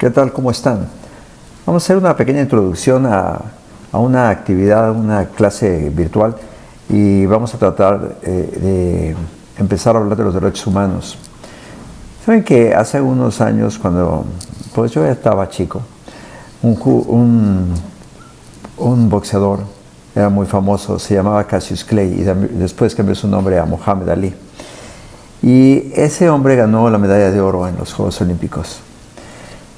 ¿Qué tal? ¿Cómo están? Vamos a hacer una pequeña introducción a una actividad, una clase virtual, y vamos a tratar de empezar a hablar de los derechos humanos. Saben que hace unos años, cuando pues yo ya estaba chico, un boxeador era muy famoso, se llamaba Cassius Clay, y después cambió su nombre a Muhammad Ali. Y ese hombre ganó la medalla de oro en los Juegos Olímpicos.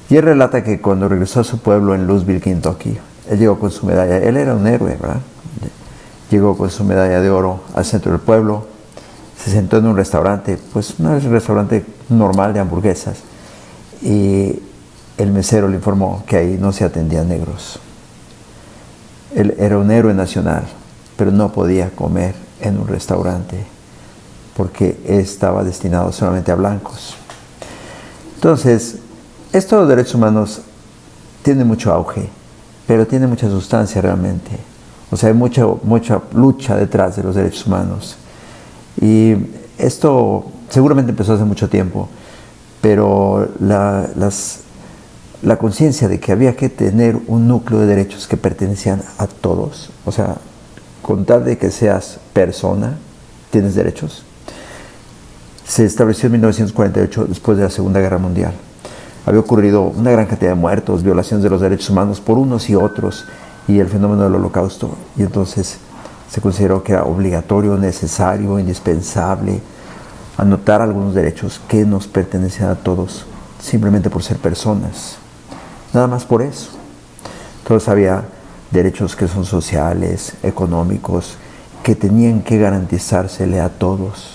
Y él relata que cuando regresó a su pueblo en Louisville, Kentucky, él llegó con su medalla. Él era un héroe, ¿verdad? Llegó con su medalla de oro al centro del pueblo, se sentó en un restaurante, pues un restaurante normal de hamburguesas, y el mesero le informó que ahí no se atendían negros. Él era un héroe nacional, pero no podía comer en un restaurante porque estaba destinado solamente a blancos. Entonces, esto de los derechos humanos tiene mucho auge, pero tiene mucha sustancia realmente. O sea, hay mucha lucha detrás de los derechos humanos. Y esto seguramente empezó hace mucho tiempo, pero la conciencia de que había que tener un núcleo de derechos que pertenecían a todos, o sea, con tal de que seas persona, tienes derechos, se estableció en 1948, después de la Segunda Guerra Mundial. Había ocurrido una gran cantidad de muertos, violaciones de los derechos humanos por unos y otros, y el fenómeno del Holocausto. Y entonces se consideró que era obligatorio, necesario, indispensable anotar algunos derechos que nos pertenecen a todos, simplemente por ser personas. Nada más por eso. Entonces había derechos que son sociales, económicos, que tenían que garantizársele a todos.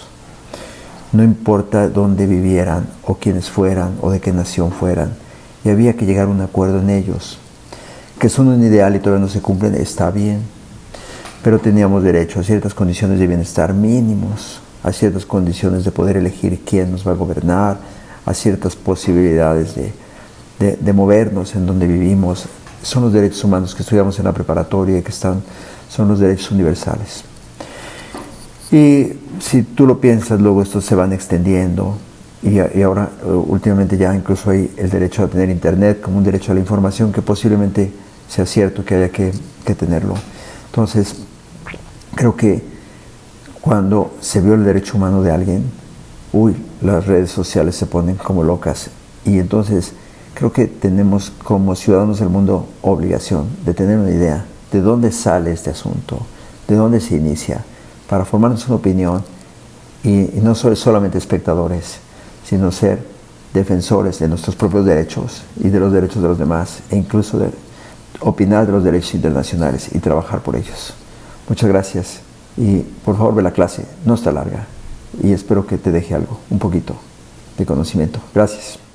No importa dónde vivieran, o quiénes fueran, o de qué nación fueran. Y había que llegar a un acuerdo en ellos. Que son un ideal y todavía no se cumplen, está bien. Pero teníamos derecho a ciertas condiciones de bienestar mínimos, a ciertas condiciones de poder elegir quién nos va a gobernar, a ciertas posibilidades de movernos en donde vivimos. Son los derechos humanos que estudiamos en la preparatoria y que son los derechos universales. Y si tú lo piensas, luego estos se van extendiendo, y ahora últimamente ya incluso hay el derecho a tener internet como un derecho a la información, que posiblemente sea cierto que haya que tenerlo. Entonces, creo que cuando se viola el derecho humano de alguien, las redes sociales se ponen como locas, y entonces creo que tenemos como ciudadanos del mundo obligación de tener una idea de dónde sale este asunto, de dónde se inicia, para formarnos una opinión y no ser solamente espectadores, sino ser defensores de nuestros propios derechos y de los derechos de los demás, e incluso de opinar de los derechos internacionales y trabajar por ellos. Muchas gracias, y por favor ve la clase, no está larga, y espero que te deje algo, un poquito de conocimiento. Gracias.